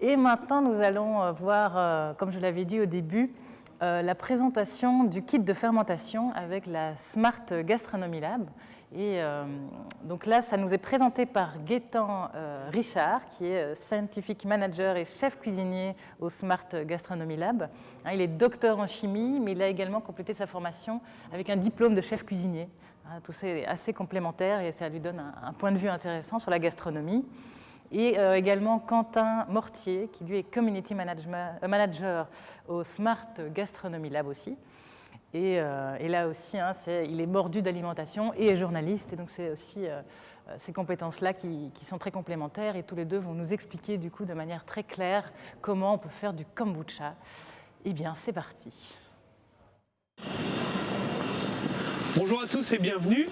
Et maintenant, nous allons voir, comme je l'avais dit au début, la présentation du kit de fermentation avec la Smart Gastronomy Lab. Et donc là, ça nous est présenté par Gaëtan Richard, qui est Scientific Manager et chef cuisinier au Smart Gastronomy Lab. Il est docteur en chimie, mais il a également complété sa formation avec un diplôme de chef cuisinier. Tout ça est assez complémentaire et ça lui donne un point de vue intéressant sur la gastronomie. Et également Quentin Mortier, qui lui est Community Manager au Smart Gastronomy Lab aussi. Et là aussi, il est mordu d'alimentation et est journaliste. Et donc c'est aussi ces compétences-là qui sont très complémentaires. Et tous les deux vont nous expliquer du coup de manière très claire comment on peut faire du kombucha. Eh bien, c'est parti. Bonjour à tous et bienvenue.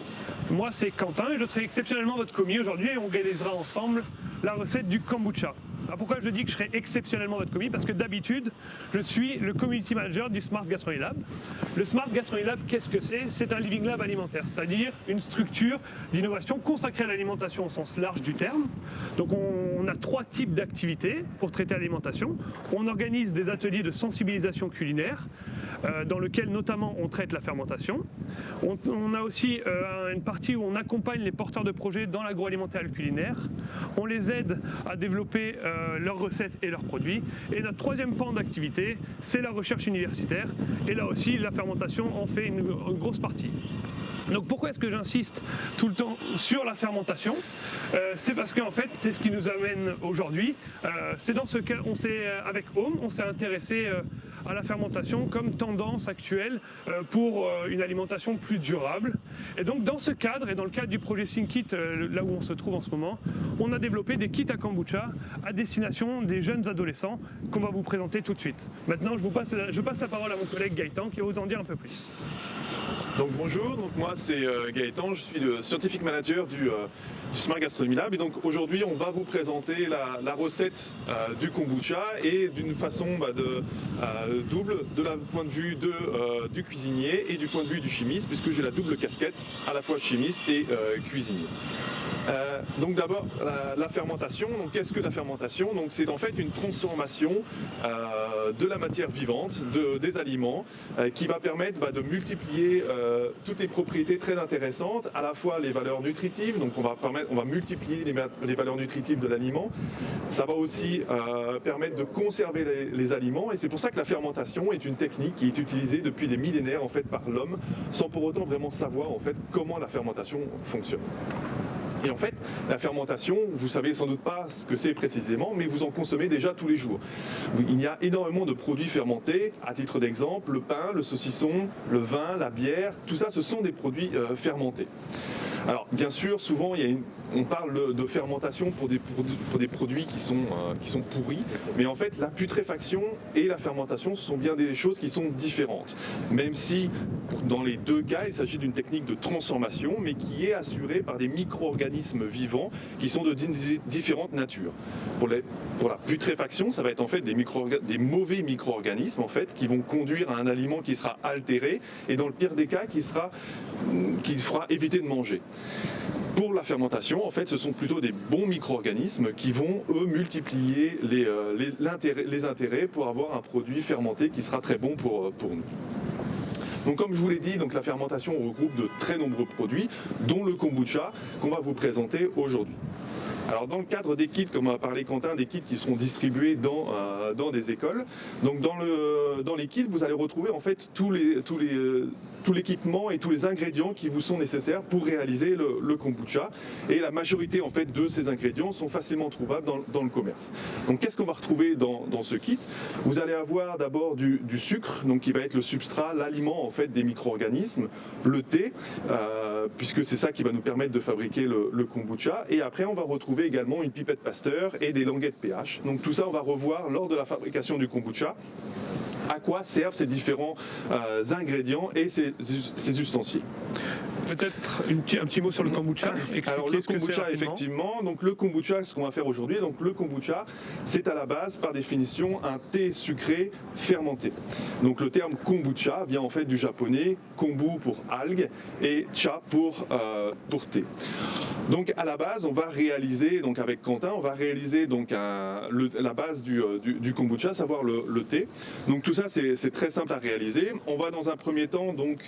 Moi c'est Quentin et je serai exceptionnellement votre commis aujourd'hui et on réalisera ensemble la recette du kombucha. Alors pourquoi je dis que je serai exceptionnellement votre commis? Parce que d'habitude, je suis le community manager du Smart Gastronomy Lab. Le Smart Gastronomy Lab, qu'est-ce que c'est? C'est un living lab alimentaire, c'est-à-dire une structure d'innovation consacrée à l'alimentation au sens large du terme. Donc on a 3 types d'activités pour traiter l'alimentation. On organise des ateliers de sensibilisation culinaire, dans lequel notamment on traite la fermentation. On a aussi une partie où on accompagne les porteurs de projets dans l'agroalimentaire et le culinaire. On les aide à développer leurs recettes et leurs produits. Et notre 3e pan d'activité, c'est la recherche universitaire. Et là aussi, la fermentation en fait une grosse partie. Donc pourquoi est-ce que j'insiste tout le temps sur la fermentation? C'est parce qu'en fait, c'est ce qui nous amène aujourd'hui. C'est dans ce cas, avec Home, on s'est intéressé à la fermentation comme tendance actuelle pour une alimentation plus durable. Et donc dans ce cadre, et dans le cadre du projet SyncKit, là où on se trouve en ce moment, on a développé des kits à kombucha à destination des jeunes adolescents qu'on va vous présenter tout de suite. Maintenant, je passe la parole à mon collègue Gaëtan qui va vous en dire un peu plus. Donc bonjour, moi c'est Gaëtan, je suis le Scientific Manager du Smart Gastronomy Lab et donc aujourd'hui on va vous présenter la recette du kombucha et d'une façon double de la point de vue du cuisinier et du point de vue du chimiste puisque j'ai la double casquette à la fois chimiste et cuisinier. Donc d'abord la fermentation. Donc qu'est-ce que la fermentation? Donc c'est en fait une transformation de la matière vivante, des aliments, qui va permettre de multiplier toutes les propriétés très intéressantes, à la fois les valeurs nutritives. Donc on va multiplier les valeurs nutritives de l'aliment. Ça va aussi permettre de conserver les aliments et c'est pour ça que la fermentation est une technique qui est utilisée depuis des millénaires en fait par l'homme, sans pour autant vraiment savoir en fait comment la fermentation fonctionne. Et en fait, la fermentation, vous savez sans doute pas ce que c'est précisément, mais vous en consommez déjà tous les jours. Il y a énormément de produits fermentés, à titre d'exemple, le pain, le saucisson, le vin, la bière, tout ça, ce sont des produits fermentés. Alors, bien sûr, souvent, on parle de fermentation pour des produits qui sont pourris, mais en fait, la putréfaction et la fermentation, ce sont bien des choses qui sont différentes. Même si, dans les deux cas, il s'agit d'une technique de transformation, mais qui est assurée par des micro-organismes vivants qui sont de différentes natures. Pour la putréfaction, ça va être en fait des mauvais micro-organismes en fait, qui vont conduire à un aliment qui sera altéré, et dans le pire des cas, qu'il fera éviter de manger. Pour la fermentation, en fait, ce sont plutôt des bons micro-organismes qui vont, eux, multiplier les intérêts pour avoir un produit fermenté qui sera très bon pour nous. Donc comme je vous l'ai dit, donc, la fermentation regroupe de très nombreux produits, dont le kombucha qu'on va vous présenter aujourd'hui. Alors dans le cadre des kits, comme a parlé Quentin, des kits qui seront distribués dans des écoles, donc dans les kits, vous allez retrouver en fait tout l'équipement et tous les ingrédients qui vous sont nécessaires pour réaliser le kombucha. Et la majorité en fait de ces ingrédients sont facilement trouvables dans le commerce. Donc qu'est-ce qu'on va retrouver dans ce kit? Vous allez avoir d'abord du sucre, donc qui va être le substrat, l'aliment en fait des micro-organismes, le thé, puisque c'est ça qui va nous permettre de fabriquer le kombucha. Et après on va retrouver également une pipette Pasteur et des languettes pH. Donc tout ça on va revoir lors de la fabrication du kombucha. À quoi servent ces différents ingrédients et ces ustensiles. Peut-être un petit mot sur le kombucha. Alors le kombucha, effectivement, donc le kombucha, ce qu'on va faire aujourd'hui, donc le kombucha, c'est à la base, par définition, un thé sucré fermenté. Donc le terme kombucha vient en fait du japonais kombu pour algue et cha pour thé. Donc à la base, on va réaliser, donc avec Quentin, on va réaliser donc la base du kombucha, à savoir le thé. Donc tout ça, c'est très simple à réaliser. On va dans un premier temps donc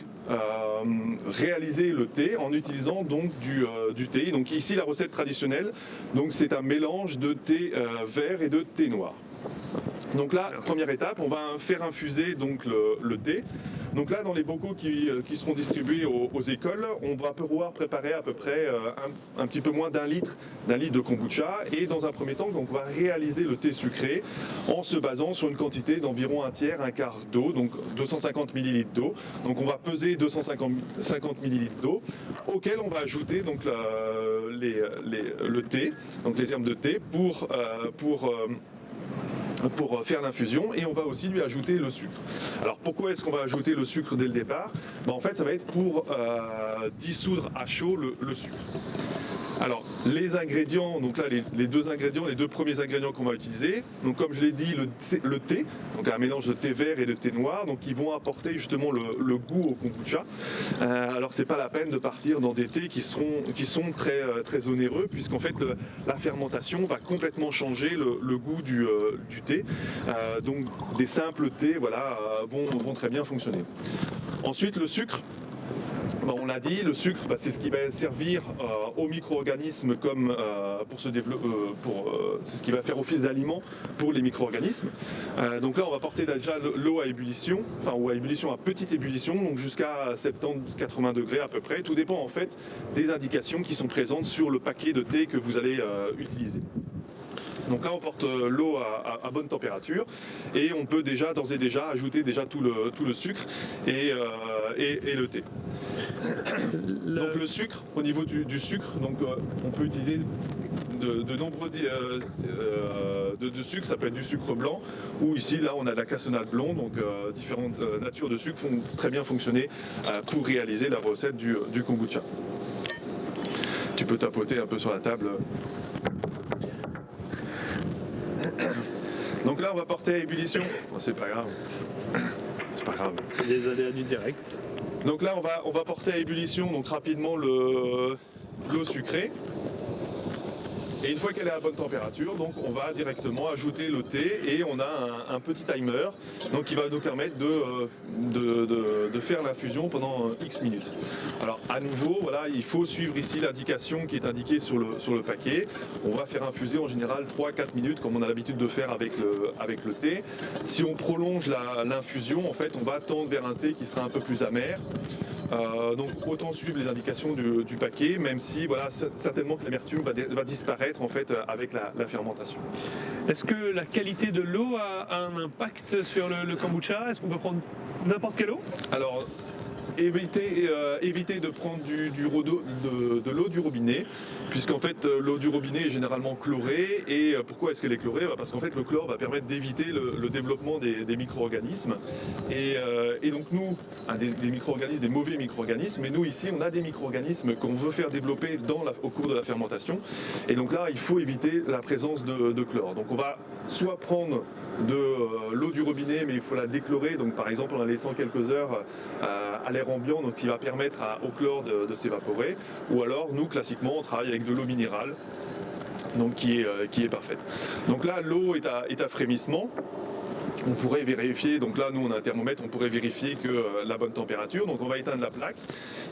réaliser le thé en utilisant donc du thé. Donc ici, la recette traditionnelle, donc c'est un mélange de thé vert et de thé noir. Donc là, première étape, on va faire infuser donc le thé. Donc là, dans les bocaux qui seront distribués aux écoles, on va pouvoir préparer à peu près un petit peu moins d'un litre de kombucha. Et dans un premier temps, donc, on va réaliser le thé sucré en se basant sur une quantité d'environ un tiers, un quart d'eau, donc 250 ml d'eau. Donc on va peser 250 ml d'eau, auquel on va ajouter donc le thé, donc les herbes de thé pour faire l'infusion, et on va aussi lui ajouter le sucre. Alors pourquoi est-ce qu'on va ajouter le sucre dès le départ? En fait, ça va être pour dissoudre à chaud le sucre. Alors les ingrédients, donc là les deux premiers ingrédients qu'on va utiliser, donc comme je l'ai dit, le thé, donc un mélange de thé vert et de thé noir, donc ils vont apporter justement le goût au kombucha. Alors c'est pas la peine de partir dans des thés qui sont très onéreux, puisqu'en fait la fermentation va complètement changer le goût du thé. Donc des simples thés vont très bien fonctionner. Ensuite le sucre. On l'a dit, le sucre, c'est ce qui va servir aux micro-organismes comme c'est ce qui va faire office d'aliment pour les micro-organismes. Donc là, on va porter déjà l'eau à ébullition, ou à ébullition, à petite ébullition, donc jusqu'à 70-80 degrés à peu près. Tout dépend en fait des indications qui sont présentes sur le paquet de thé que vous allez utiliser. Donc là, on porte l'eau à bonne température, et on peut d'ores et déjà ajouter tout le sucre et le thé. Donc le sucre, au niveau du sucre, donc on peut utiliser de nombreux de sucre. Ça peut être du sucre blanc, ou ici là on a de la cassonade blonde, donc différentes natures de sucre vont très bien fonctionner pour réaliser la recette du kombucha. Tu peux tapoter un peu sur la table. Donc là on va porter à ébullition. C'est pas grave. C'est pas grave. Les aléas du direct. Donc là on va porter à ébullition donc rapidement l'eau sucrée. Et une fois qu'elle est à bonne température, donc on va directement ajouter le thé, et on a un petit timer donc qui va nous permettre de faire l'infusion pendant X minutes. Alors à nouveau, il faut suivre ici l'indication qui est indiquée sur le paquet. On va faire infuser en général 3-4 minutes comme on a l'habitude de faire avec le thé. Si on prolonge l'infusion, en fait, on va tendre vers un thé qui sera un peu plus amer. Donc autant suivre les indications du paquet, même si certainement que l'amertume va disparaître en fait avec la fermentation. Est-ce que la qualité de l'eau a un impact sur le kombucha? Est-ce qu'on peut prendre n'importe quelle eau? Alors éviter de prendre de l'eau du robinet, puisqu'en fait l'eau du robinet est généralement chlorée. Et pourquoi est-ce qu'elle est chlorée? Parce qu'en fait le chlore va permettre d'éviter le développement des micro-organismes. Et donc nous, des micro-organismes, des mauvais micro-organismes, mais nous ici on a des micro-organismes qu'on veut faire développer au cours de la fermentation. Et donc là il faut éviter la présence de chlore. Donc on va soit prendre de l'eau du robinet, mais il faut la déchlorer, donc par exemple en la laissant quelques heures à l'air ambiant, donc qui va permettre au chlore de s'évaporer, ou alors nous classiquement on travaille avec de l'eau minérale, donc qui est parfaite. Donc là l'eau est à frémissement. On pourrait vérifier, donc là nous on a un thermomètre, on pourrait vérifier que la bonne température, donc on va éteindre la plaque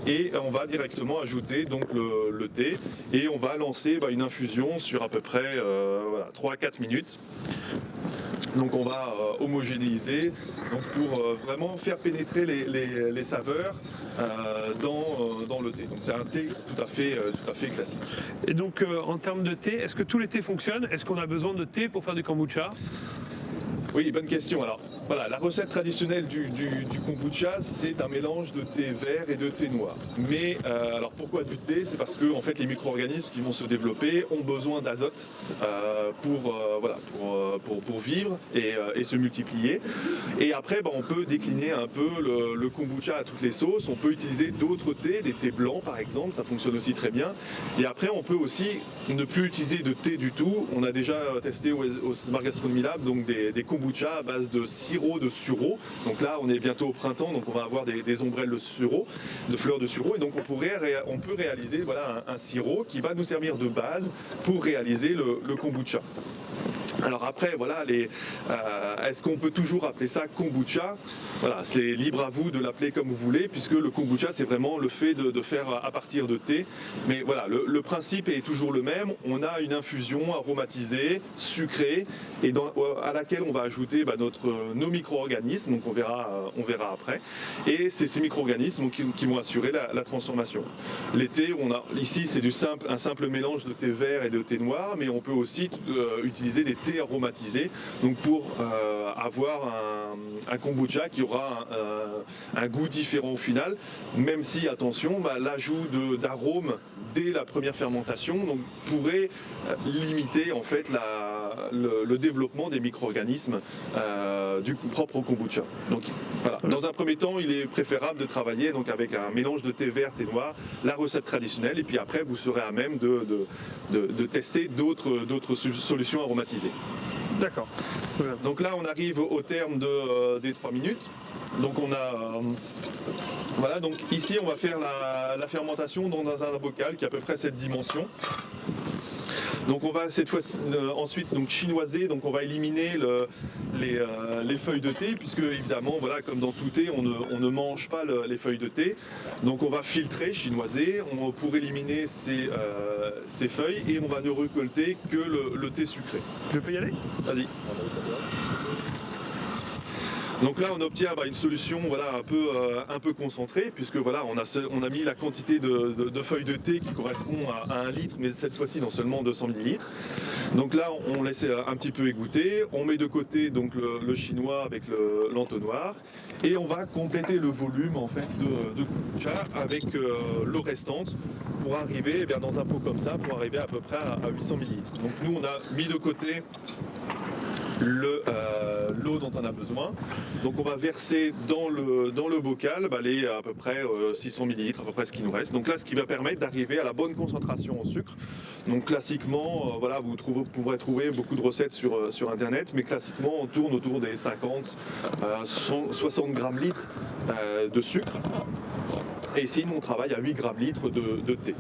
et on va directement ajouter donc le thé, et on va lancer une infusion sur à peu près 3-4 minutes. Donc on va homogénéiser pour vraiment faire pénétrer les saveurs dans le thé. Donc c'est un thé tout à fait classique. Et donc en termes de thé, est-ce que tous les thés fonctionnent? Est-ce qu'on a besoin de thé pour faire du kombucha? Oui, bonne question. Alors voilà, la recette traditionnelle du kombucha, c'est un mélange de thé vert et de thé noir. Mais alors pourquoi du thé? C'est parce que en fait les micro-organismes qui vont se développer ont besoin d'azote pour vivre et se multiplier. Et après, on peut décliner un peu le kombucha à toutes les sauces. On peut utiliser d'autres thés, des thés blancs par exemple, ça fonctionne aussi très bien. Et après, on peut aussi ne plus utiliser de thé du tout. On a déjà testé au Smart Gastronomy Lab donc des kombucha kombucha à base de sirop de sureau. Donc là, on est bientôt au printemps, donc on va avoir des ombrelles de sureau, de fleurs de sureau. Et donc on peut réaliser voilà, un sirop qui va nous servir de base pour réaliser le kombucha. Alors après, voilà, est-ce qu'on peut toujours appeler ça kombucha? Voilà, c'est libre à vous de l'appeler comme vous voulez, puisque le kombucha, c'est vraiment le fait de faire à partir de thé. Mais voilà, le principe est toujours le même. On a une infusion aromatisée, sucrée, et à laquelle on va ajouter nos micro-organismes, donc on verra après. Et c'est ces micro-organismes qui vont assurer la transformation. Les thés, ici, c'est un simple mélange de thé vert et de thé noir, mais on peut aussi utiliser des thés aromatisés, donc pour avoir un kombucha qui aura un goût différent au final, même si, attention, l'ajout d'arômes dès la première fermentation pourrait limiter en fait le développement des micro-organismes du propre kombucha. Donc voilà, dans un premier temps, il est préférable de travailler donc avec un mélange de thé vert et noir, la recette traditionnelle, et puis après vous serez à même de tester d'autres solutions aromatisées. D'accord. Donc là, on arrive au terme des 3 minutes. Donc on a voilà, donc ici on va faire la fermentation dans un bocal qui a à peu près cette dimension. Donc on va cette fois-ci ensuite donc chinoiser, donc on va éliminer les feuilles de thé, puisque évidemment voilà, comme dans tout thé, on ne mange pas les feuilles de thé. Donc on va filtrer, chinoiser pour éliminer ces feuilles, et on va ne récolter que le thé sucré. Je peux y aller? Vas-y. Donc là, on obtient une solution voilà, un peu concentrée, puisque voilà, on a mis la quantité de feuilles de thé qui correspond à 1 litre, mais cette fois-ci dans seulement 200 ml. Donc là, on laisse un petit peu égoutter, on met de côté donc, le chinois avec l'entonnoir, et on va compléter le volume en fait, de kombucha avec l'eau restante pour arriver dans un pot comme ça, pour arriver à peu près à 800 ml. Donc nous, on a mis de côté l'eau dont on a besoin. Donc on va verser dans le bocal les à peu près 600 ml, à peu près ce qui nous reste. Donc là, ce qui va permettre d'arriver à la bonne concentration en sucre. Donc classiquement, voilà, vous pourrez trouver beaucoup de recettes sur internet, mais classiquement on tourne autour des 50, 60 grammes litres de sucre. Et ici, nous on travaille à 8 grammes litres de thé.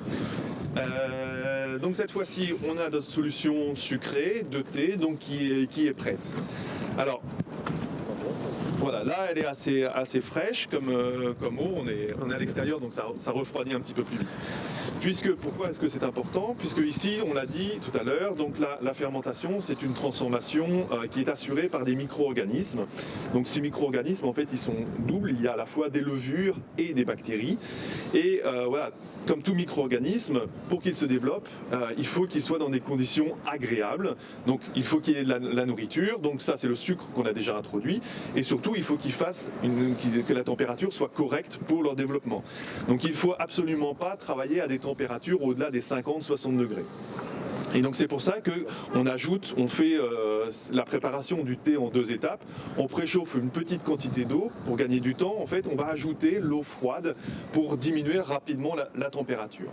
Donc cette fois-ci, on a notre solution sucrée de thé donc qui est prête. Alors, voilà, là elle est assez fraîche comme eau, on est à l'extérieur donc ça refroidit un petit peu plus vite. Pourquoi est-ce que c'est important? Puisque ici, on l'a dit tout à l'heure, donc la fermentation c'est une transformation qui est assurée par des micro-organismes. Donc ces micro-organismes en fait ils sont doubles, il y a à la fois des levures et des bactéries. Et voilà, comme tout micro-organisme, pour qu'il se développe, il faut qu'il soit dans des conditions agréables. Donc il faut qu'il y ait de la nourriture, donc ça c'est le sucre qu'on a déjà introduit, et surtout il faut que la température soit correcte pour leur développement. Donc il ne faut absolument pas travailler à des températures au-delà des 50-60 degrés. Et donc c'est pour ça on fait la préparation du thé en 2 étapes. On préchauffe une petite quantité d'eau pour gagner du temps. En fait, on va ajouter l'eau froide pour diminuer rapidement la température.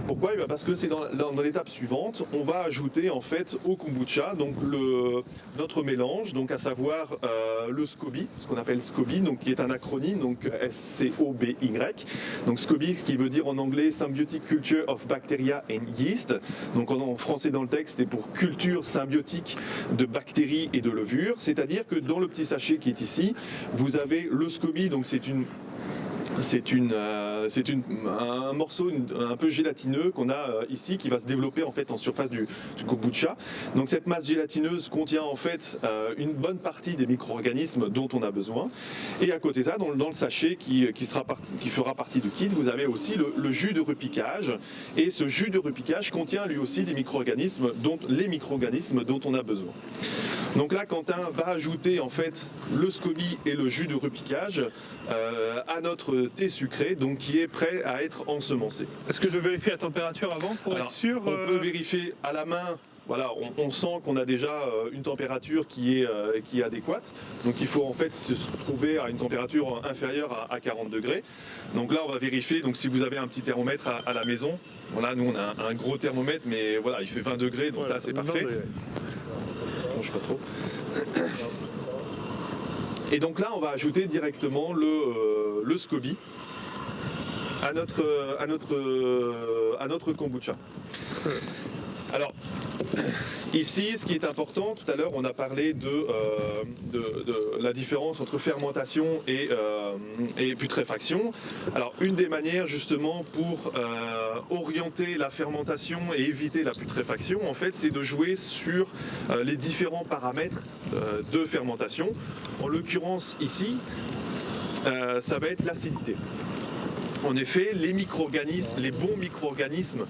Pourquoi? Parce que c'est dans l'étape suivante, on va ajouter en fait au kombucha donc notre mélange, donc à savoir le SCOBY, ce qu'on appelle SCOBY, donc qui est un acronyme, donc SCOBY. Donc SCOBY, ce qui veut dire en anglais Symbiotic Culture of Bacteria and Yeast. Donc en français dans le texte, c'est pour culture symbiotique de bactéries et de levures. C'est-à-dire que dans le petit sachet qui est ici, vous avez le SCOBY, donc c'est un morceau un peu gélatineux qu'on a ici qui va se développer en fait en surface du kombucha. Donc cette masse gélatineuse contient en fait une bonne partie des micro-organismes dont on a besoin. Et à côté de ça, dans le sachet qui fera partie du kit, vous avez aussi le jus de repiquage. Et ce jus de repiquage contient lui aussi des micro-organismes dont on a besoin. Donc là, Quentin va ajouter en fait le SCOBY et le jus de repiquage à notre thé sucré, donc qui est prêt à être ensemencé. Est-ce que je vérifie la température avant pour être sûr? On peut vérifier à la main. Voilà, on sent qu'on a déjà une température qui est adéquate. Donc il faut en fait se trouver à une température inférieure à 40 degrés. Donc là, on va vérifier. Donc si vous avez un petit thermomètre à la maison, voilà, nous on a un gros thermomètre, mais voilà, il fait 20 degrés, donc là c'est parfait. Je mange pas trop. Et donc là, on va ajouter directement le SCOBY à notre kombucha. Alors, ici, ce qui est important, tout à l'heure, on a parlé de la différence entre fermentation et putréfaction. Alors, une des manières, justement, pour orienter la fermentation et éviter la putréfaction, en fait, c'est de jouer sur les différents paramètres de fermentation. En l'occurrence, ici, ça va être l'acidité. En effet, les micro-organismes, les bons micro-organismes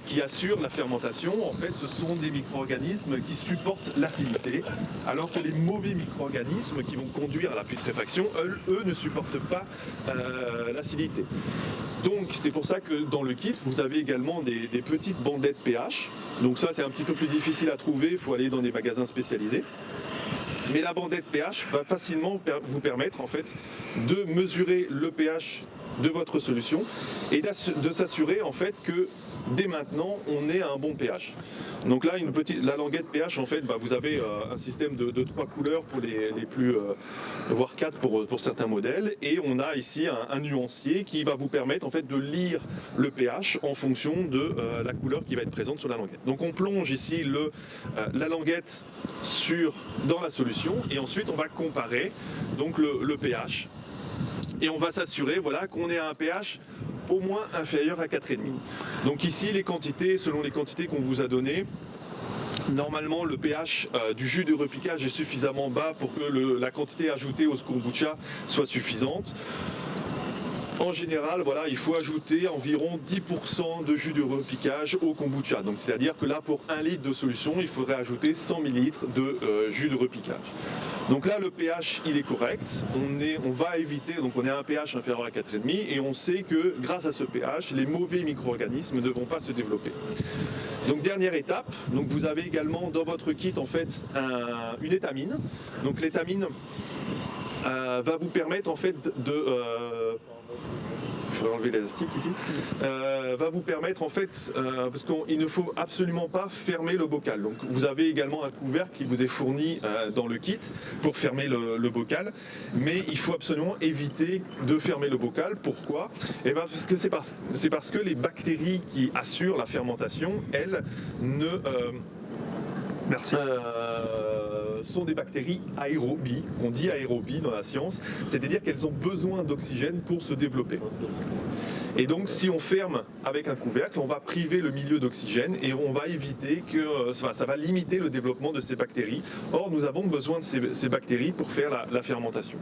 qui assurent la fermentation, en fait, ce sont des micro-organismes qui supportent l'acidité, alors que les mauvais micro-organismes qui vont conduire à la putréfaction, eux ne supportent pas l'acidité. Donc, c'est pour ça que dans le kit, vous avez également des petites bandelettes pH. Donc ça, c'est un petit peu plus difficile à trouver, il faut aller dans des magasins spécialisés. Mais la bandette pH va facilement vous permettre, en fait, de mesurer le pH de votre solution et de s'assurer en fait que dès maintenant on est à un bon pH. Donc là la languette pH en fait vous avez un système de 3 couleurs pour les plus voire 4 pour certains modèles, et on a ici un nuancier qui va vous permettre en fait de lire le pH en fonction de la couleur qui va être présente sur la languette. Donc on plonge ici la languette dans la solution et ensuite on va comparer donc le pH. Et on va s'assurer qu'on est à un pH au moins inférieur à 4,5. Donc ici, les quantités, selon les quantités qu'on vous a données, normalement le pH du jus de repiquage est suffisamment bas pour que la quantité ajoutée au kombucha soit suffisante. En général, il faut ajouter environ 10% de jus de repiquage au kombucha. Donc c'est-à-dire que là, pour 1 litre de solution, il faudrait ajouter 100 ml de jus de repiquage. Donc là, le pH, il est correct. On va éviter, donc on est à un pH inférieur à 4,5 et on sait que grâce à ce pH, les mauvais micro-organismes ne vont pas se développer. Donc dernière étape, donc vous avez également dans votre kit en fait une étamine. Donc l'étamine va vous permettre en fait il faudrait enlever l'élastique ici, va vous permettre en fait, parce qu'il ne faut absolument pas fermer le bocal. Donc vous avez également un couvercle qui vous est fourni dans le kit pour fermer le bocal, mais il faut absolument éviter de fermer le bocal. Pourquoi ? Parce que c'est parce que les bactéries qui assurent la fermentation, elles ne... Merci. Sont des bactéries aérobies, on dit aérobies dans la science, c'est-à-dire qu'elles ont besoin d'oxygène pour se développer. Et donc si on ferme avec un couvercle, on va priver le milieu d'oxygène et on va éviter que ça va limiter le développement de ces bactéries. Or nous avons besoin de ces bactéries pour faire la fermentation.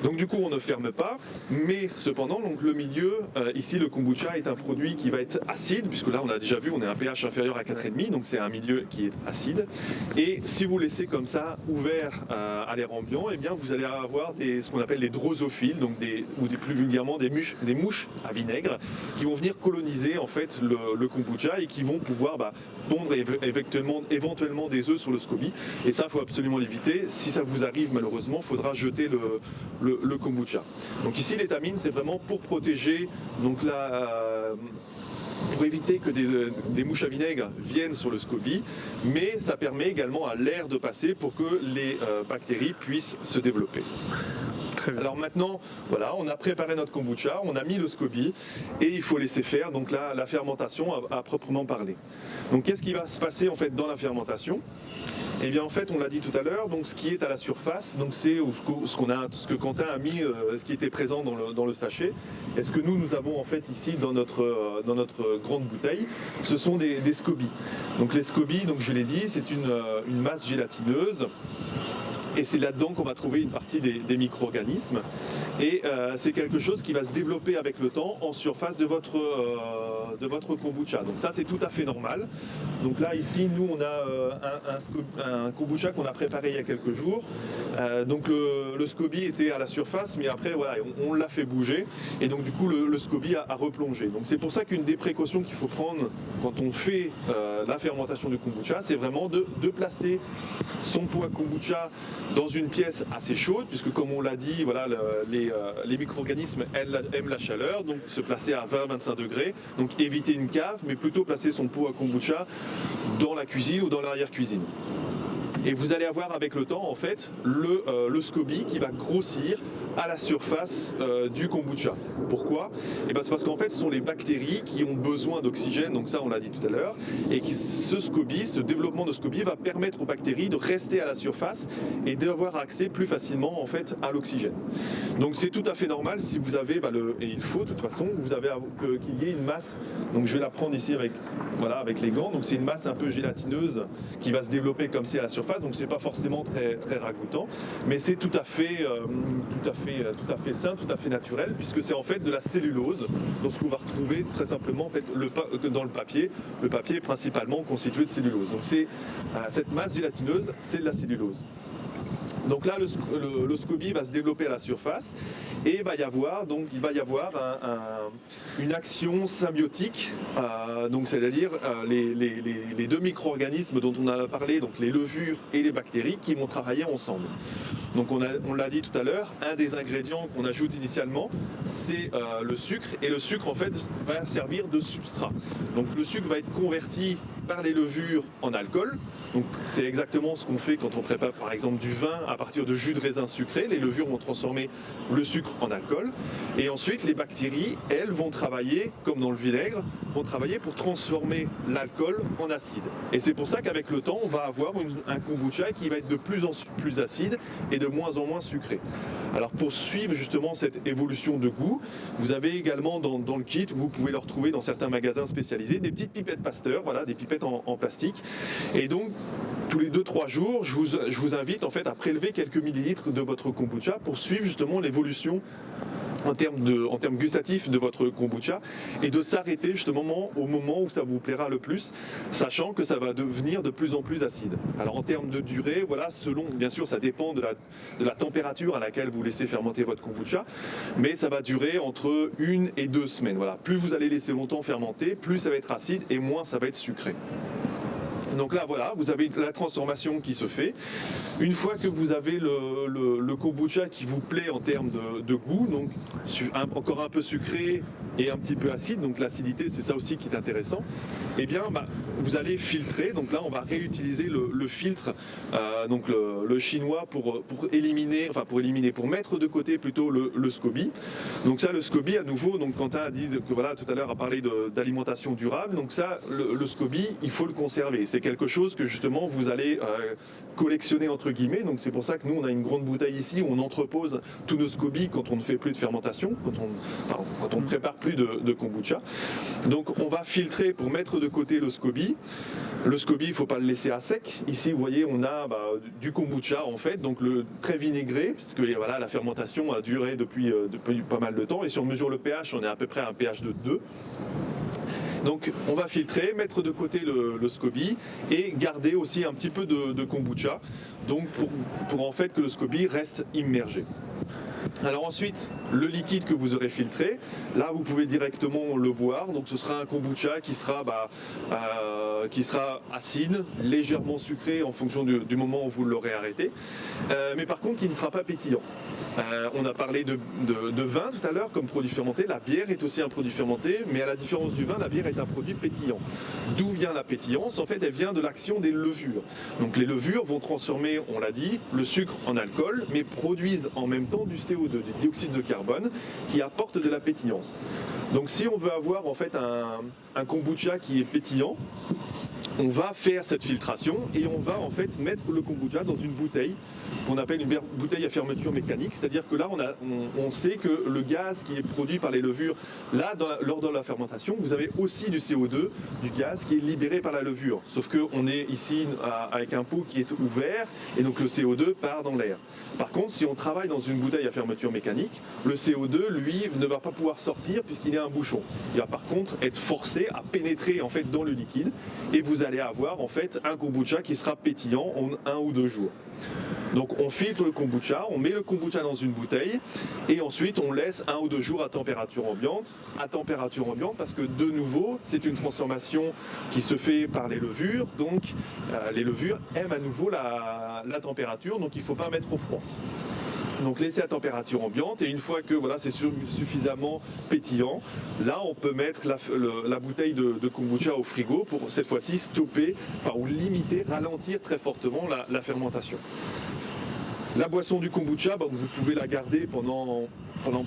Donc du coup on ne ferme pas, mais cependant donc le milieu, ici le kombucha est un produit qui va être acide, puisque là on a déjà vu on est à un pH inférieur à 4,5, donc c'est un milieu qui est acide, et si vous laissez comme ça ouvert à l'air ambiant, eh bien vous allez avoir ce qu'on appelle les drosophiles, donc ou plus vulgairement des mouches à vinaigre, qui vont venir coloniser en fait le kombucha et qui vont pouvoir pondre éventuellement des œufs sur le SCOBY, et ça il faut absolument l'éviter. Si ça vous arrive malheureusement, il faudra jeter le kombucha. Donc ici l'étamine c'est vraiment pour protéger, donc pour éviter que des mouches à vinaigre viennent sur le SCOBY, mais ça permet également à l'air de passer pour que les bactéries puissent se développer. Alors maintenant, on a préparé notre kombucha, on a mis le SCOBY et il faut laisser faire donc la fermentation à proprement parler. Donc qu'est-ce qui va se passer en fait dans la fermentation ? Eh bien en fait on l'a dit tout à l'heure, donc ce qui est à la surface, donc c'est ce que Quentin a mis, ce qui était présent dans le sachet, et ce que nous avons en fait ici dans notre grande bouteille, ce sont des SCOBY. Donc les SCOBY, donc je l'ai dit, c'est une masse gélatineuse. Et c'est là-dedans qu'on va trouver une partie des micro-organismes. Et c'est quelque chose qui va se développer avec le temps en surface de votre kombucha. Donc ça, c'est tout à fait normal. Donc là, ici, nous, on a un kombucha qu'on a préparé il y a quelques jours. Donc le SCOBY était à la surface, mais après, on l'a fait bouger. Et donc, du coup, le SCOBY a replongé. Donc c'est pour ça qu'une des précautions qu'il faut prendre quand on fait la fermentation du kombucha, c'est vraiment de placer son pot à kombucha dans une pièce assez chaude, puisque comme on l'a dit, les micro-organismes aiment la chaleur, donc se placer à 20-25 degrés, donc éviter une cave, mais plutôt placer son pot à kombucha dans la cuisine ou dans l'arrière-cuisine. Et vous allez avoir avec le temps en fait le SCOBY qui va grossir à la surface du kombucha. Pourquoi? Et ben c'est parce qu'en fait ce sont les bactéries qui ont besoin d'oxygène, donc ça on l'a dit tout à l'heure, et ce développement de SCOBY va permettre aux bactéries de rester à la surface et d'avoir accès plus facilement en fait à l'oxygène. Donc c'est tout à fait normal si vous avez, et il faut de toute façon, qu'il y ait une masse, donc je vais la prendre ici avec les gants, donc c'est une masse un peu gélatineuse qui va se développer comme c'est à la surface, donc c'est pas forcément très, très ragoûtant, mais c'est tout à fait sain, tout à fait naturel, puisque c'est en fait de la cellulose, donc ce qu'on va retrouver très simplement en fait, dans le papier. Le papier est principalement constitué de cellulose, donc cette masse gélatineuse, c'est de la cellulose. Donc là, le SCOBY va se développer à la surface et il va y avoir une action symbiotique, donc c'est-à-dire les deux micro-organismes dont on a parlé, donc les levures et les bactéries, qui vont travailler ensemble. Donc on l'a dit tout à l'heure, un des ingrédients qu'on ajoute initialement, c'est le sucre, et le sucre en fait va servir de substrat. Donc le sucre va être converti par les levures en alcool. Donc c'est exactement ce qu'on fait quand on prépare par exemple du vin à partir de jus de raisin sucré. Les levures vont transformer le sucre en alcool. Et ensuite les bactéries, elles, vont travailler, comme dans le vinaigre, vont travailler pour transformer l'alcool en acide. Et c'est pour ça qu'avec le temps, on va avoir un kombucha qui va être de plus en plus acide et de moins en moins sucré. Alors pour suivre justement cette évolution de goût, vous avez également dans le kit, vous pouvez le retrouver dans certains magasins spécialisés, des petites pipettes Pasteur, voilà, des pipettes en plastique. Et donc tous les 2-3 jours, je vous invite en fait à prélever quelques millilitres de votre kombucha pour suivre justement l'évolution en termes gustatifs de votre kombucha et de s'arrêter justement au moment où ça vous plaira le plus, sachant que ça va devenir de plus en plus acide. Alors en termes de durée, voilà, bien sûr ça dépend de la température à laquelle vous laissez fermenter votre kombucha, mais ça va durer entre 1 et 2 semaines. Voilà. Plus vous allez laisser longtemps fermenter, plus ça va être acide et moins ça va être sucré. Donc là, voilà, vous avez la transformation qui se fait. Une fois que vous avez le kombucha qui vous plaît en termes de goût, donc encore un peu sucré et un petit peu acide, donc l'acidité, c'est ça aussi qui est intéressant, eh bien, vous allez filtrer. Donc là, on va réutiliser le filtre, donc le chinois pour mettre de côté plutôt le SCOBY. Donc ça, le SCOBY, à nouveau, donc Quentin a dit que voilà, tout à l'heure a parlé d'alimentation durable. Donc ça, le SCOBY, il faut le conserver. C'est quelque chose que justement vous allez collectionner entre guillemets. Donc c'est pour ça que nous on a une grande bouteille ici où on entrepose tous nos SCOBY quand on ne fait plus de fermentation, quand on ne prépare plus de kombucha. Donc on va filtrer pour mettre de côté le SCOBY. Le SCOBY, il ne faut pas le laisser à sec. Ici vous voyez on a du kombucha en fait, donc très vinaigré, puisque voilà, la fermentation a duré depuis pas mal de temps. Et si on mesure le pH, on est à peu près à un pH de 2. Donc on va filtrer, mettre de côté le SCOBY et garder aussi un petit peu de kombucha, donc pour en fait que le SCOBY reste immergé. Alors ensuite, le liquide que vous aurez filtré, là vous pouvez directement le boire, donc ce sera un kombucha qui sera acide, légèrement sucré en fonction du moment où vous l'aurez arrêté, mais par contre qui ne sera pas pétillant. On a parlé de vin tout à l'heure comme produit fermenté, la bière est aussi un produit fermenté, mais à la différence du vin, la bière est un produit pétillant. D'où vient la pétillance? En fait, elle vient de l'action des levures. Donc les levures vont transformer, on l'a dit, le sucre en alcool, mais produisent en même temps du CO2, du dioxyde de carbone, qui apporte de la pétillance. Donc si on veut avoir en fait un kombucha qui est pétillant, on va faire cette filtration et on va en fait mettre le kombucha dans une bouteille qu'on appelle une bouteille à fermeture mécanique, c'est-à-dire que là on sait que le gaz qui est produit par les levures, là lors de la fermentation, vous avez aussi du CO2, du gaz qui est libéré par la levure, sauf qu'on est ici avec un pot qui est ouvert et donc le CO2 part dans l'air. Par contre, si on travaille dans une bouteille à fermeture mécanique, le CO2 lui ne va pas pouvoir sortir puisqu'il y a un bouchon. Il va par contre être forcé à pénétrer en fait dans le liquide et vous allez avoir en fait un kombucha qui sera pétillant en 1 ou 2 jours. Donc on filtre le kombucha, on met le kombucha dans une bouteille et ensuite on laisse 1 ou 2 jours à température ambiante. À température ambiante parce que de nouveau c'est une transformation qui se fait par les levures, donc les levures aiment à nouveau la température, donc il ne faut pas mettre au froid. donc laisser à température ambiante, et une fois que voilà, c'est suffisamment pétillant, là on peut mettre la bouteille de kombucha au frigo pour cette fois-ci stopper, ou limiter, ralentir très fortement la fermentation. La boisson du kombucha, vous pouvez la garder pendant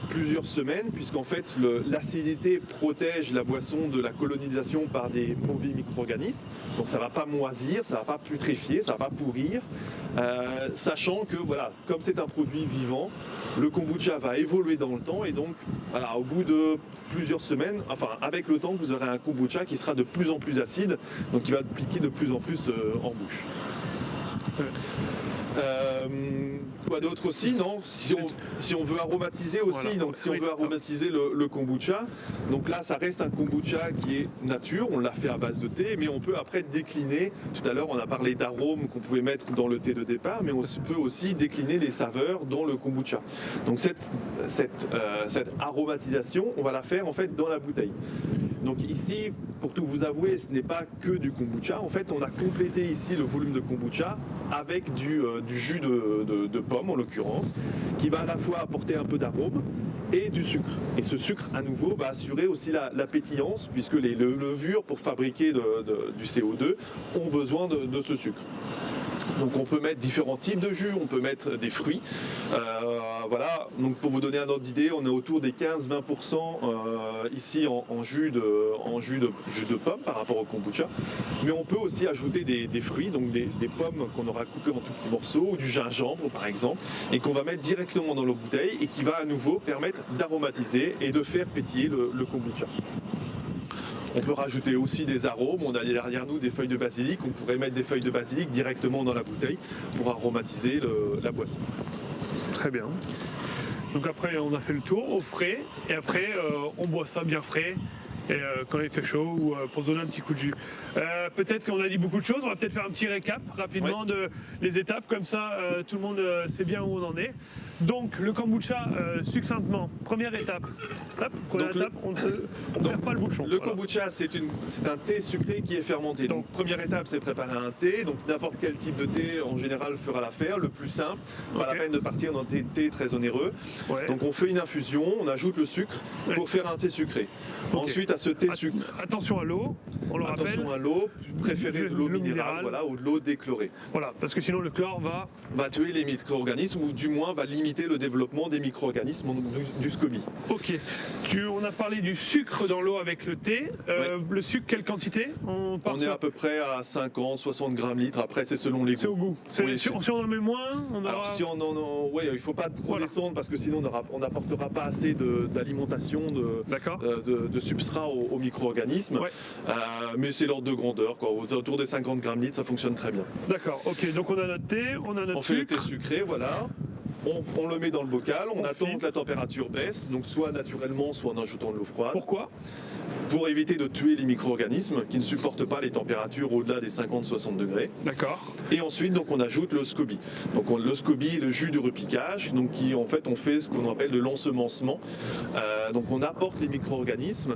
plusieurs semaines, puisqu'en fait l'acidité protège la boisson de la colonisation par des mauvais micro-organismes. Donc ça ne va pas moisir, ça ne va pas putréfier, ça ne va pas pourrir. Sachant que comme c'est un produit vivant, le kombucha va évoluer dans le temps, et donc au bout de plusieurs semaines, avec le temps, vous aurez un kombucha qui sera de plus en plus acide, donc qui va piquer de plus en plus en bouche. Quoi d'autre aussi, non, si on veut aromatiser aussi, voilà. Donc si on veut aromatiser le kombucha, donc là ça reste un kombucha qui est nature, on l'a fait à base de thé, mais on peut après décliner. Tout à l'heure on a parlé d'arômes qu'on pouvait mettre dans le thé de départ, mais on peut aussi décliner les saveurs dans le kombucha. Donc cette aromatisation, on va la faire en fait dans la bouteille. Donc ici, pour tout vous avouer, ce n'est pas que du kombucha. En fait, on a complété ici le volume de kombucha avec du jus de pomme, en l'occurrence, qui va à la fois apporter un peu d'arôme et du sucre. Et ce sucre, à nouveau, va assurer aussi la pétillance, puisque les levures, pour fabriquer du CO2, ont besoin de ce sucre. Donc on peut mettre différents types de jus, on peut mettre des fruits. Voilà, donc pour vous donner un ordre d'idée, on est autour des 15-20% ici en jus de pomme par rapport au kombucha. Mais on peut aussi ajouter des fruits, donc des pommes qu'on aura coupées en tout petits morceaux, ou du gingembre par exemple, et qu'on va mettre directement dans nos bouteilles, et qui va à nouveau permettre d'aromatiser et de faire pétiller le kombucha. On peut rajouter aussi des arômes. On a derrière nous des feuilles de basilic. On pourrait mettre des feuilles de basilic directement dans la bouteille pour aromatiser la boisson. Très bien. Donc après, on a fait le tour au frais. Et après, on boit ça bien frais. Et quand il fait chaud, ou pour se donner un petit coup de jus. Peut-être qu'on a dit beaucoup de choses. On va peut-être faire un petit récap rapidement des étapes. Comme ça, tout le monde sait bien où on en est. Donc le kombucha, succinctement, première étape. On ne perd pas le bouchon. Le kombucha, c'est un thé sucré qui est fermenté. Donc première étape, c'est préparer un thé. Donc n'importe quel type de thé, en général, fera l'affaire. Le plus simple, pas la peine de partir dans des thés très onéreux. Ouais. Donc on fait une infusion, on ajoute le sucre pour faire un thé sucré. Ensuite, à ce thé sucre. Attention à l'eau, on le rappelle. Attention à l'eau, préférez de l'eau minérale, ou de l'eau déchlorée. Voilà, parce que sinon le chlore va tuer les micro-organismes, ou du moins va limiter le développement des micro-organismes du SCOBY. Ok. On a parlé du sucre dans l'eau avec le thé. Le sucre, quelle quantité? On est à peu près à 50-60 grammes litres. Après, c'est selon les goûts. C'est au goût. Si on en met moins, on aura... Alors, si on il ne faut pas trop descendre, parce que sinon on n'apportera pas assez d'alimentation, de substrat aux micro-organismes. Ouais. Mais c'est l'ordre de grandeur, autour des 50 grammes litres, ça fonctionne très bien. D'accord, ok. Donc on a notre thé, on a notre sucre. On fait le thé sucré, voilà. On le met dans le bocal, on attend que la température baisse, donc soit naturellement, soit en ajoutant de l'eau froide. Pourquoi ? Pour éviter de tuer les micro-organismes qui ne supportent pas les températures au-delà des 50-60 degrés. D'accord. Et ensuite, donc, on ajoute le SCOBY. Donc le SCOBY est le jus de repiquage, donc en fait on fait ce qu'on appelle de l'ensemencement. Donc on apporte les micro-organismes.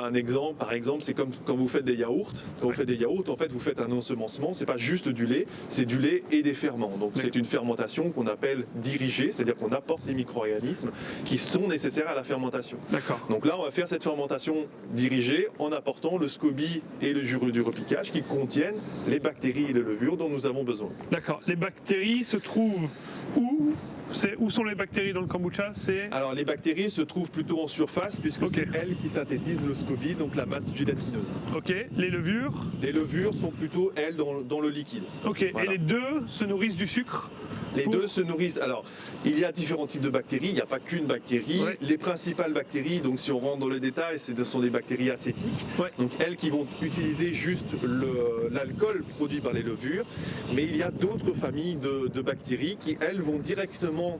Un exemple, par exemple, c'est comme quand vous faites des yaourts. Quand vous faites des yaourts, en fait, vous faites un ensemencement. C'est pas juste du lait, c'est du lait et des ferments. Donc c'est une fermentation qu'on appelle dirigée, c'est-à-dire qu'on apporte les micro-organismes qui sont nécessaires à la fermentation. D'accord. Donc là, on va faire cette fermentation dirigée en apportant le SCOBY et le jus du repiquage qui contiennent les bactéries et les levures dont nous avons besoin. D'accord. Les bactéries se trouvent où ? Où sont les bactéries dans le kombucha? Alors les bactéries se trouvent plutôt en surface puisque c'est elles qui synthétisent le SCOBY, donc la masse gélatineuse. Ok. Les levures? Les levures sont plutôt, elles, dans le liquide. Ok. Voilà. Et les deux se nourrissent du sucre? Les deux se nourrissent. Alors, il y a différents types de bactéries, il n'y a pas qu'une bactérie. Ouais. Les principales bactéries, donc si on rentre dans le détail, ce sont des bactéries acétiques. Ouais. Donc elles qui vont utiliser juste l'alcool produit par les levures. Mais il y a d'autres familles de bactéries qui, elles, vont directement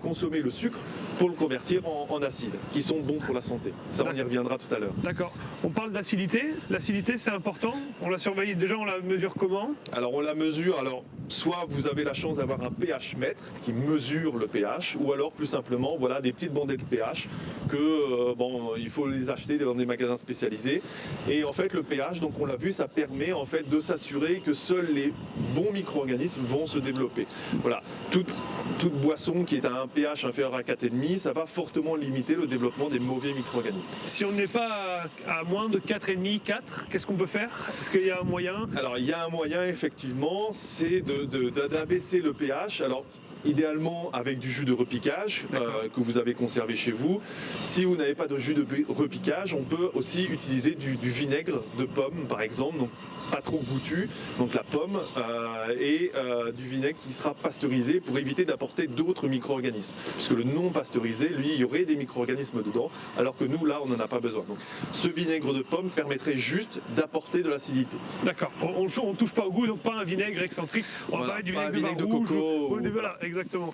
consommer le sucre pour le convertir en acide, qui sont bons pour la santé. Ça, on y reviendra tout à l'heure. D'accord. On parle d'acidité. L'acidité, c'est important. On la surveille. Déjà, on la mesure comment? Alors, on la mesure. Alors, soit vous avez la chance d'avoir un pH mètre qui mesure le pH, ou alors plus simplement voilà, des petites bandettes pH que il faut les acheter dans des magasins spécialisés. Et en fait le pH, donc on l'a vu, ça permet en fait de s'assurer que seuls les bons micro-organismes vont se développer. Voilà, toute boisson qui est à un pH inférieur à 4,5, ça va fortement limiter le développement des mauvais micro-organismes. Si on n'est pas à moins de 4,5, 4, qu'est-ce qu'on peut faire? Est-ce qu'il y a un moyen? Alors il y a un moyen effectivement, c'est d'abaisser le pH. Alors idéalement avec du jus de repiquage que vous avez conservé chez vous. Si vous n'avez pas de jus de repiquage, on peut aussi utiliser du vinaigre de pomme par exemple, donc pas trop goûtu, donc la pomme et du vinaigre qui sera pasteurisé pour éviter d'apporter d'autres micro-organismes. Puisque le non pasteurisé, lui, il y aurait des micro-organismes dedans, alors que nous, là, on n'en a pas besoin. Donc, ce vinaigre de pomme permettrait juste d'apporter de l'acidité. D'accord, on ne touche pas au goût, donc pas un vinaigre excentrique, on va parler du vinaigre de rouge, coco. Voilà, exactement.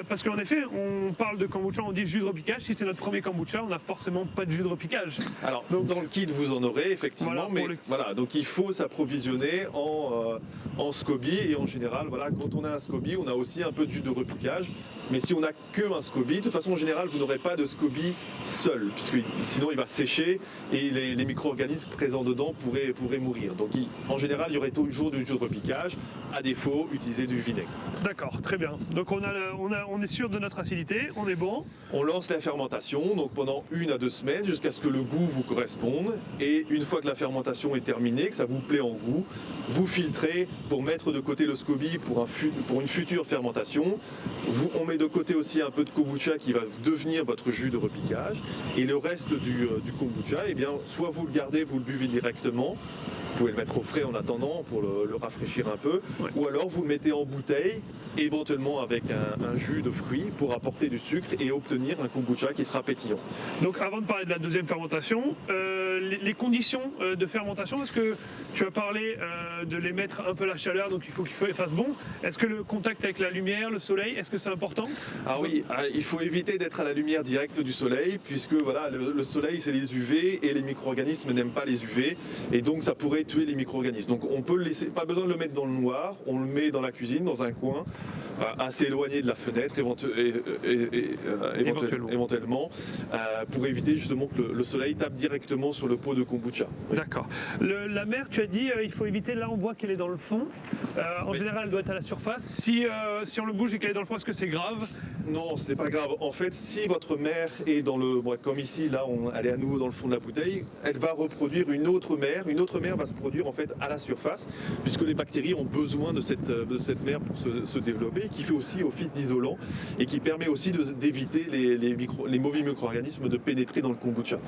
Parce qu'en effet, on parle de kombucha, on dit jus de repiquage, si c'est notre premier kombucha, on n'a forcément pas de jus de repiquage. Alors, donc, dans le kit, vous en aurez effectivement, voilà, donc il faut s'approvisionner en SCOBY et en général, voilà, quand on a un SCOBY, on a aussi un peu de jus de repiquage. Mais si on n'a qu'un SCOBY, de toute façon, en général, vous n'aurez pas de SCOBY seul, puisque sinon il va sécher et les micro-organismes présents dedans pourraient mourir. Donc en général, il y aurait toujours du jus de repiquage. À défaut, utiliser du vinaigre. D'accord, très bien. Donc on est sûr de notre acidité, on est bon. On lance la fermentation donc pendant 1 à 2 semaines jusqu'à ce que le goût vous corresponde. Et une fois que la fermentation est terminée, que ça vous plaît en goût, vous filtrez pour mettre de côté le SCOBY pour une future fermentation. On met de côté aussi un peu de kombucha qui va devenir votre jus de repiquage. Et le reste du kombucha, eh bien, soit vous le gardez, vous le buvez directement. Vous pouvez le mettre au frais en attendant pour le rafraîchir un peu. Ouais. Ou alors vous le mettez en bouteille, éventuellement avec un jus de fruits pour apporter du sucre et obtenir un kombucha qui sera pétillant. Donc avant de parler de la deuxième fermentation, les conditions de fermentation, est-ce que tu as parlé de les mettre un peu à la chaleur, donc il faut qu'il fasse bon. Est-ce que le contact avec la lumière, le soleil, est-ce que c'est important? Ah oui, il faut éviter d'être à la lumière directe du soleil, puisque voilà, le soleil c'est les UV et les micro-organismes n'aiment pas les UV, et donc ça pourrait tuer les micro-organismes. Donc on peut le laisser, pas besoin de le mettre dans le noir, on le met dans la cuisine, dans un coin, assez éloigné de la fenêtre éventuellement, pour éviter justement que le soleil tape directement sur le pot de kombucha. Oui. D'accord. La mer, tu as dit, il faut éviter, là on voit qu'elle est dans le fond. En général, elle doit être à la surface. Si on le bouge et qu'elle est dans le fond, est-ce que c'est grave? Non, c'est pas grave. En fait, si votre mer est dans le... comme ici, là, elle est à nouveau dans le fond de la bouteille, elle va reproduire une autre mer. Une autre mer va se produire en fait à la surface, puisque les bactéries ont besoin de cette mer pour se développer, qui fait aussi office d'isolant et qui permet aussi d'éviter les mauvais micro-organismes de pénétrer dans le kombucha.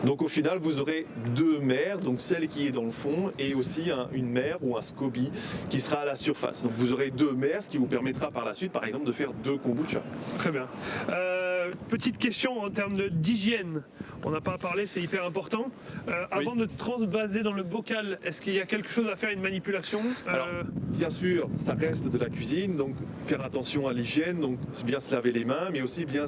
Donc au final, vous aurez 2 mers, donc celle qui est dans le fond et aussi une mer ou un SCOBY qui sera à la surface. Donc vous aurez 2 mers, ce qui vous permettra par la suite, par exemple, de faire 2 kombucha. Très bien. Petite question en termes d'hygiène. On n'a pas parlé, c'est hyper important. Avant de transvaser dans le bocal, est-ce qu'il y a quelque chose à faire, une manipulation? Alors, bien sûr, ça reste de la cuisine, donc faire attention à l'hygiène, donc bien se laver les mains, mais aussi bien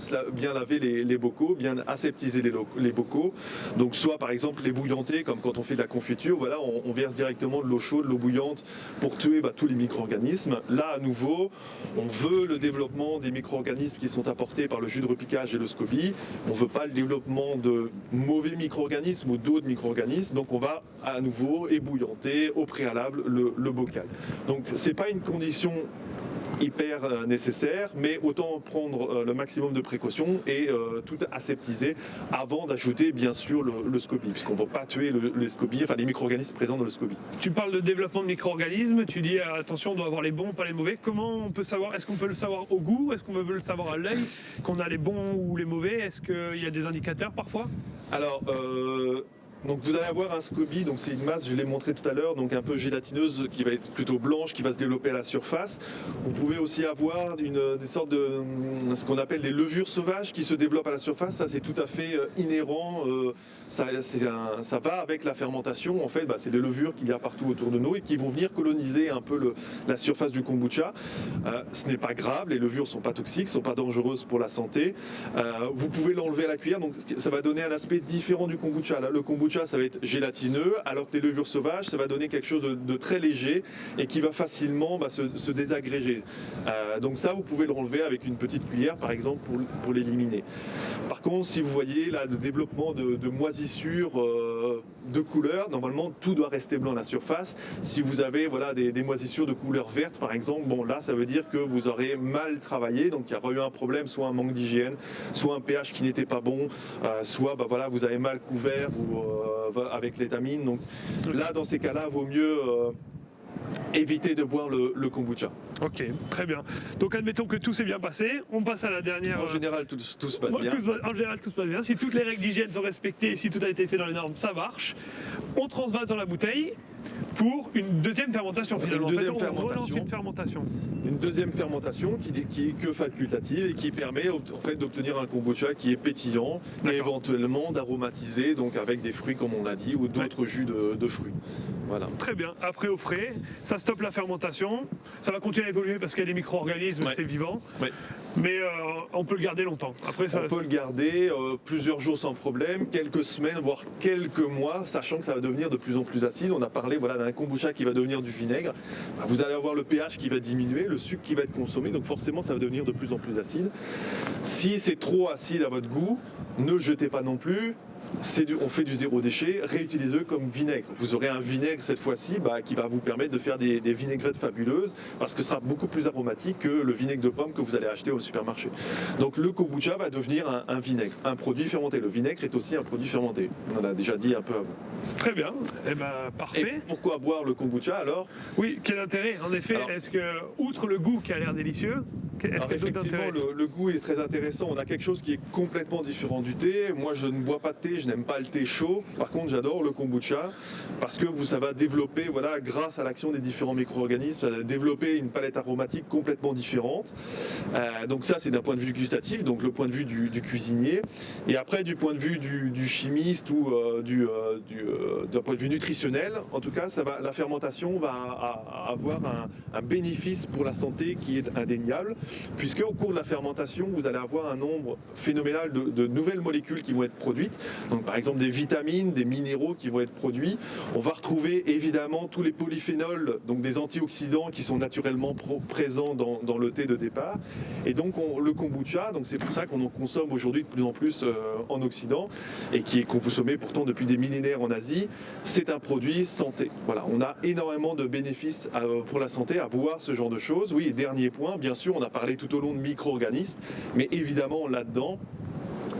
laver les bocaux, bien aseptiser les bocaux. Donc soit par exemple les bouillanter, comme quand on fait de la confiture, voilà, on verse directement de l'eau chaude, de l'eau bouillante pour tuer tous les micro-organismes. Là, à nouveau, on veut le développement des micro-organismes qui sont apportés par le jus de repiquage et le SCOBY. On ne veut pas le développement de mauvais micro-organismes ou d'autres micro-organismes, donc on va à nouveau ébouillanter au préalable le bocal. Donc c'est pas une condition hyper nécessaire, mais autant prendre le maximum de précautions et tout aseptiser avant d'ajouter bien sûr le SCOBY, puisqu'on ne va pas tuer les SCOBY, enfin les micro-organismes présents dans le SCOBY. Tu parles de développement de micro-organismes, tu dis attention, on doit avoir les bons, pas les mauvais. Comment on peut savoir? Est-ce qu'on peut le savoir au goût? Est-ce qu'on peut le savoir à l'œil, qu'on a les bons ou les mauvais? Est-ce qu'il y a des indicateurs parfois? Alors, donc vous allez avoir un SCOBY, donc c'est une masse, je l'ai montré tout à l'heure, donc un peu gélatineuse qui va être plutôt blanche, qui va se développer à la surface. Vous pouvez aussi avoir des sortes de ce qu'on appelle des levures sauvages qui se développent à la surface. Ça c'est tout à fait inhérent. Ça va avec la fermentation, en fait, c'est des levures qu'il y a partout autour de nous et qui vont venir coloniser un peu la surface du kombucha. Ce n'est pas grave, les levures ne sont pas toxiques, ne sont pas dangereuses pour la santé. Vous pouvez l'enlever à la cuillère, donc ça va donner un aspect différent du kombucha. Là, le kombucha kombucha, ça va être gélatineux, alors que les levures sauvages, ça va donner quelque chose de très léger et qui va facilement se désagréger. Donc ça, vous pouvez le relever avec une petite cuillère, par exemple, pour l'éliminer. Par contre, si vous voyez là le développement de moisissures de couleurs, normalement, tout doit rester blanc à la surface. Si vous avez voilà, des moisissures de couleur verte, par exemple, bon là, ça veut dire que vous aurez mal travaillé, donc il y aura eu un problème, soit un manque d'hygiène, soit un pH qui n'était pas bon, soit voilà, vous avez mal couvert avec l'étamine. Donc là, dans ces cas-là, vaut mieux éviter de boire le kombucha. Ok, très bien. Donc admettons que tout s'est bien passé, on passe à la dernière... En général, tout se passe bien. En général, tout se passe bien. Si toutes les règles d'hygiène sont respectées, si tout a été fait dans les normes, ça marche. On transvase dans la bouteille pour une deuxième fermentation finalement. On relance une fermentation. Une deuxième fermentation qui est que facultative et qui permet en fait d'obtenir un kombucha qui est pétillant et éventuellement d'aromatiser, donc avec des fruits comme on l'a dit ou d'autres jus de fruits. Voilà. Très bien. Après au frais, ça stoppe la fermentation. Ça va continuer à évoluer parce qu'il y a des micro-organismes, c'est vivant. Ouais. Mais on peut le garder longtemps. Après, on peut le garder plusieurs jours sans problème, quelques semaines, voire quelques mois, sachant que ça va devenir de plus en plus acide. On a parlé d'un kombucha qui va devenir du vinaigre. Vous allez avoir le pH qui va diminuer, le sucre qui va être consommé, donc forcément ça va devenir de plus en plus acide. Si c'est trop acide à votre goût, ne le jetez pas non plus. On fait du zéro déchet, réutilisez-le comme vinaigre. Vous aurez un vinaigre cette fois-ci qui va vous permettre de faire des vinaigrettes fabuleuses parce que ce sera beaucoup plus aromatique que le vinaigre de pomme que vous allez acheter au supermarché. Donc le kombucha va devenir un vinaigre, un produit fermenté. Le vinaigre est aussi un produit fermenté. On en a déjà dit un peu avant. Très bien, eh ben, parfait. Et pourquoi boire le kombucha alors? Oui, quel intérêt? En effet, est-ce que, outre le goût qui a l'air délicieux, effectivement, le goût est très intéressant. On a quelque chose qui est complètement différent du thé. Moi, je ne bois pas de thé, je n'aime pas le thé chaud. Par contre, j'adore le kombucha parce que ça va développer, grâce à l'action des différents micro-organismes, ça va développer une palette aromatique complètement différente. Donc ça, c'est d'un point de vue gustatif, donc le point de vue du cuisinier. Et après, du point de vue du chimiste ou d'un point de vue nutritionnel, en tout cas, la fermentation va avoir un bénéfice pour la santé qui est indéniable, puisque au cours de la fermentation, vous allez avoir un nombre phénoménal de nouvelles molécules qui vont être produites. Donc par exemple des vitamines, des minéraux qui vont être produits. On va retrouver évidemment tous les polyphénols, donc des antioxydants qui sont naturellement présents dans le thé de départ. Et donc le kombucha, donc c'est pour ça qu'on en consomme aujourd'hui de plus en plus en Occident et qui est consommé pourtant depuis des millénaires en Asie. C'est un produit santé. Voilà, on a énormément de bénéfices pour la santé à boire ce genre de choses. Oui, et dernier point, bien sûr, on a parlé tout au long de micro-organismes, mais évidemment là-dedans,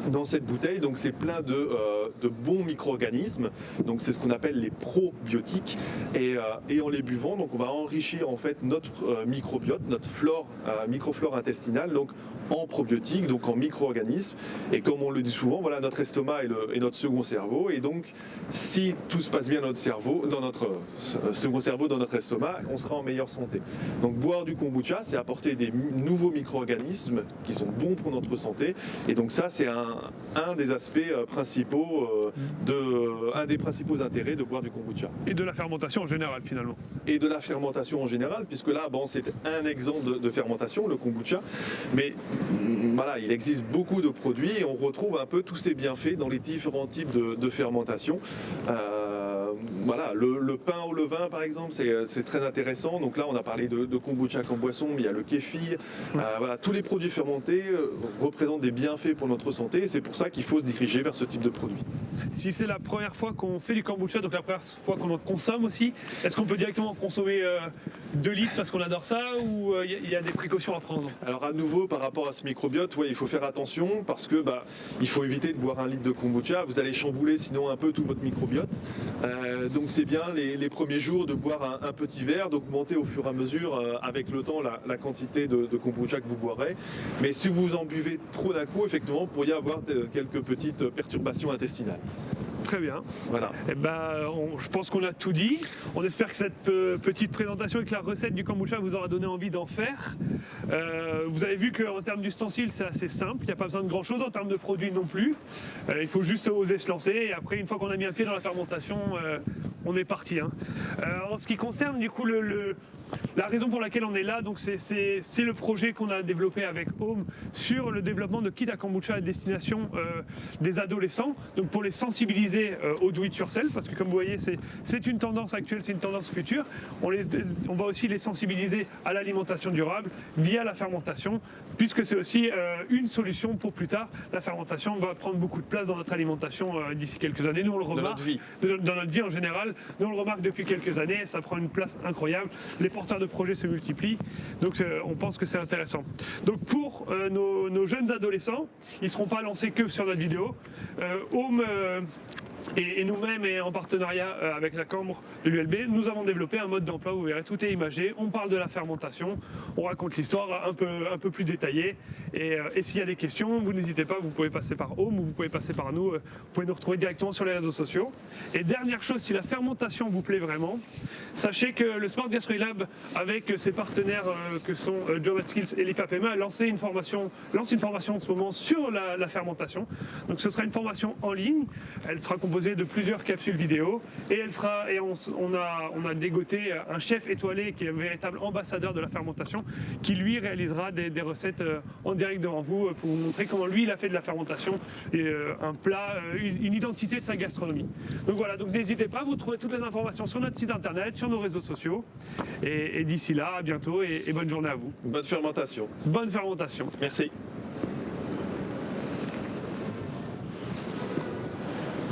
dans cette bouteille, donc c'est plein de bons micro-organismes, donc c'est ce qu'on appelle les probiotiques, et en les buvant, donc on va enrichir en fait notre microbiote, notre microflore intestinale, donc en probiotiques, donc en micro-organismes, et comme on le dit souvent, voilà, notre estomac est notre second cerveau, et donc si tout se passe bien dans notre cerveau, dans notre second cerveau, dans notre estomac, on sera en meilleure santé. Donc boire du kombucha, c'est apporter des nouveaux micro-organismes qui sont bons pour notre santé, et donc ça c'est un des aspects principaux, un des principaux intérêts de boire du kombucha. Et de la fermentation en général finalement. Et de la fermentation en général, puisque là, c'est un exemple de fermentation, le kombucha, mais voilà, il existe beaucoup de produits et on retrouve un peu tous ces bienfaits dans les différents types de fermentation. Voilà, le pain au levain par exemple, c'est très intéressant. Donc là, on a parlé de kombucha comme boisson, mais il y a le kéfir. Voilà, tous les produits fermentés représentent des bienfaits pour notre santé et c'est pour ça qu'il faut se diriger vers ce type de produit. Si c'est la première fois qu'on fait du kombucha, donc la première fois qu'on en consomme aussi, est-ce qu'on peut directement consommer 2 litres parce qu'on adore ça ou il y a des précautions à prendre? Alors à nouveau, par rapport à ce microbiote, il faut faire attention parce que il faut éviter de boire 1 litre de kombucha. Vous allez chambouler sinon un peu tout votre microbiote. Donc c'est bien les premiers jours de boire un petit verre, d'augmenter au fur et à mesure avec le temps la quantité de kombucha que vous boirez. Mais si vous en buvez trop d'un coup, effectivement, vous pourriez avoir quelques petites perturbations intestinales. Très bien. Voilà. Eh ben, je pense qu'on a tout dit. On espère que cette petite présentation avec la recette du kombucha vous aura donné envie d'en faire. Vous avez vu qu'en termes d'ustensiles, c'est assez simple. Il n'y a pas besoin de grand-chose en termes de produits non plus. Il faut juste oser se lancer. Et après, une fois qu'on a mis un pied dans la fermentation, on est parti. En ce qui concerne du coup La raison pour laquelle on est là, donc c'est le projet qu'on a développé avec Home sur le développement de kits à kombucha à destination des adolescents, donc pour les sensibiliser au do-it-yourself, parce que comme vous voyez, c'est une tendance actuelle, c'est une tendance future. On va aussi les sensibiliser à l'alimentation durable via la fermentation, puisque c'est aussi une solution pour plus tard. La fermentation va prendre beaucoup de place dans notre alimentation d'ici quelques années. Nous, on le remarque. Dans notre vie. Dans notre vie en général. Nous, on le remarque depuis quelques années. Ça prend une place incroyable. Les porteurs de projets se multiplient. Donc, on pense que c'est intéressant. Donc, pour nos jeunes adolescents, ils ne seront pas lancés que sur notre vidéo. Home et nous-mêmes, et en partenariat avec la Cambre de l'ULB, nous avons développé un mode d'emploi, vous verrez, tout est imagé, on parle de la fermentation, on raconte l'histoire un peu plus détaillée, et s'il y a des questions, vous n'hésitez pas, vous pouvez passer par Home ou vous pouvez passer par nous, vous pouvez nous retrouver directement sur les réseaux sociaux. Et dernière chose, si la fermentation vous plaît vraiment, sachez que le Smart Gastro Lab, avec ses partenaires que sont Job Skills et l'IFAPME, lance une formation en ce moment sur la fermentation. Donc ce sera une formation en ligne, elle sera composée de plusieurs capsules vidéo et on a dégoté un chef étoilé qui est un véritable ambassadeur de la fermentation qui lui réalisera des recettes en direct devant vous pour vous montrer comment lui il a fait de la fermentation et un plat, une identité de sa gastronomie. Donc voilà, donc n'hésitez pas, vous trouvez toutes les informations sur notre site internet, sur nos réseaux sociaux et d'ici là, à bientôt et bonne journée à vous. Bonne fermentation. Bonne fermentation. Merci.